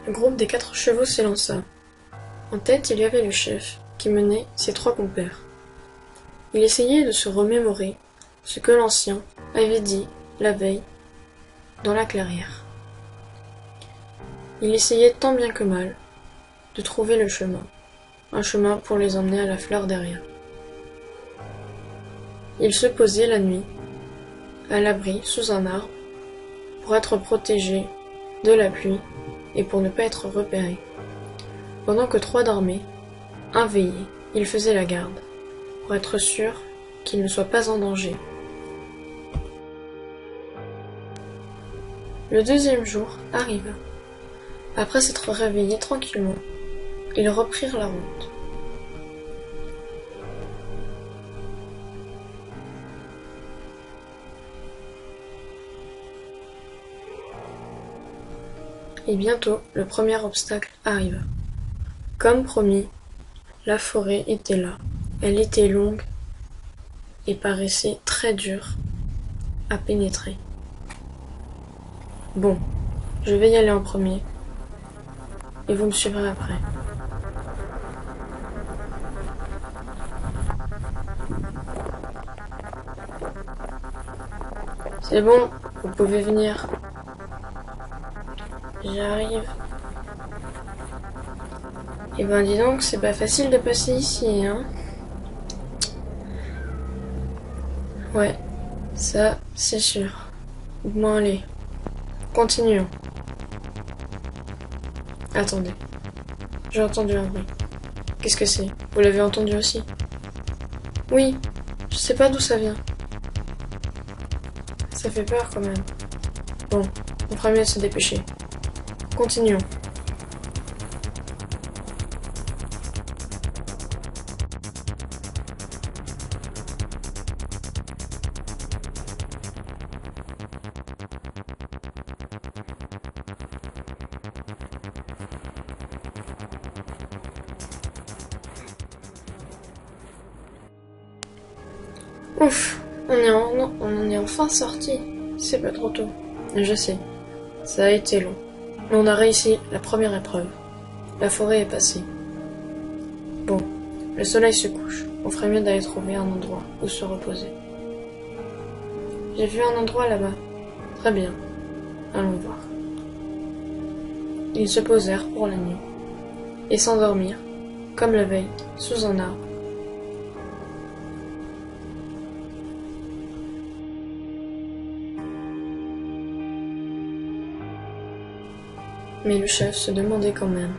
Le groupe des 4 chevaux s'élança. En tête, il y avait le chef, qui menait ses 3 compères. Il essayait de se remémorer ce que l'ancien avait dit la veille dans la clairière. Il essayait tant bien que mal de trouver le chemin, un chemin pour les emmener à la fleur derrière. Il se posait la nuit, à l'abri sous un arbre, pour être protégé de la pluie et pour ne pas être repéré. Pendant que 3 dormaient, un veillait, il faisait la garde, pour être sûr qu'il ne soit pas en danger. Le 2e jour arriva. Après s'être réveillés tranquillement, ils reprirent la route. Et bientôt, le premier obstacle arriva. Comme promis, la forêt était là. Elle était longue et paraissait très dure à pénétrer. Bon, je vais y aller en premier, et vous me suivrez après. C'est bon, vous pouvez venir. J'arrive. Eh ben dis donc, c'est pas facile de passer ici, hein. Ouais, ça, c'est sûr. Bon allez, continuons. Attendez, j'ai entendu un bruit. Qu'est-ce que c'est? Vous l'avez entendu aussi? Oui, je sais pas d'où ça vient. Ça fait peur quand même. Bon, on fera mieux de se dépêcher. Continuons. Ouf, on en est enfin sorti. C'est pas trop tôt. Je sais, ça a été long. Mais on a réussi la première épreuve. La forêt est passée. Bon, le soleil se couche. On ferait mieux d'aller trouver un endroit où se reposer. J'ai vu un endroit là-bas. Très bien. Allons voir. Ils se posèrent pour la nuit et s'endormirent, comme la veille, sous un arbre. Mais le chef se demandait quand même.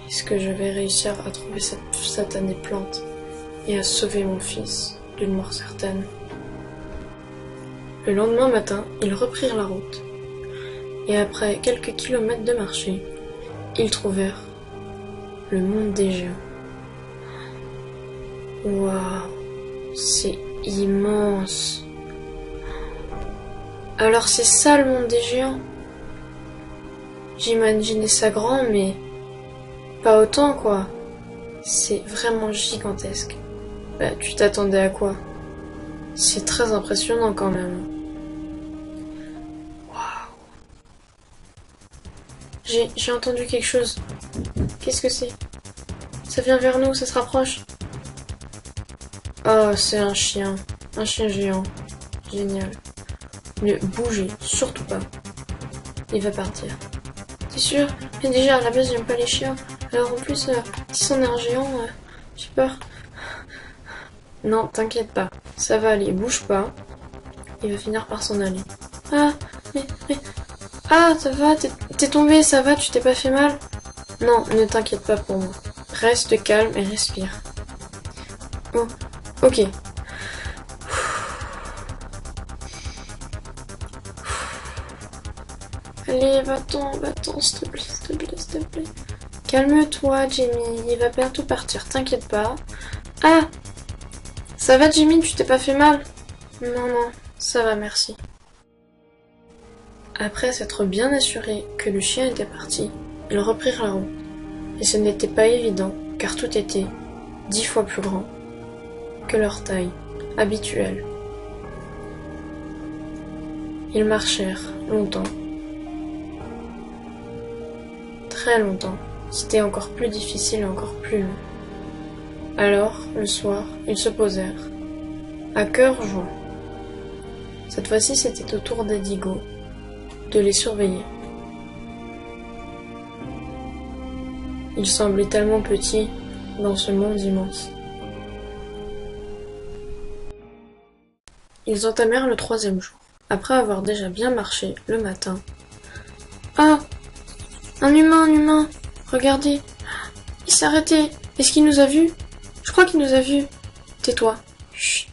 Est-ce que je vais réussir à trouver cette satanée plante et à sauver mon fils d'une mort certaine? Le lendemain matin, ils reprirent la route. Et après quelques kilomètres de marché, ils trouvèrent le monde des géants. Waouh, c'est immense. Alors c'est ça le monde des géants? J'imaginais ça grand, mais pas autant, quoi. C'est vraiment gigantesque. Bah, tu t'attendais à quoi? C'est très impressionnant quand même. Waouh. J'ai entendu quelque chose. Qu'est-ce que c'est? Ça vient vers nous, ça se rapproche. Oh, c'est un chien. Un chien géant. Génial. Ne bougez, surtout pas. Il va partir. C'est sûr, mais déjà à la base j'aime pas les chiens. Alors en plus, si c'en est un géant, j'ai peur. Non, t'inquiète pas, ça va aller, bouge pas. Il va finir par s'en aller. Ah, mais... Ah, ça va, t'es tombé, ça va, tu t'es pas fait mal? Non, ne t'inquiète pas pour moi. Reste calme et respire. Oh, ok. Allez, va-t'en, s'il te plaît, s'il te plaît, s'il te plaît. Calme-toi, Jamie, il va bientôt partir, t'inquiète pas. Ah! Ça va, Jamie, tu t'es pas fait mal? Non, ça va, merci. Après s'être bien assuré que le chien était parti, ils reprirent la route. Et ce n'était pas évident, car tout était 10 fois plus grand que leur taille habituelle. Ils marchèrent longtemps. très longtemps. C'était encore plus difficile et encore plus long. Alors, le soir, ils se posèrent, à cœur joie. Cette fois-ci, c'était au tour d'Edigo de les surveiller. Il semblait tellement petit dans ce monde immense. Ils entamèrent le 3e jour, après avoir déjà bien marché le matin. « Ah! Un humain! Regardez! Il s'est arrêté! Est-ce qu'il nous a vus? Je crois qu'il nous a vus. Tais-toi! Chut!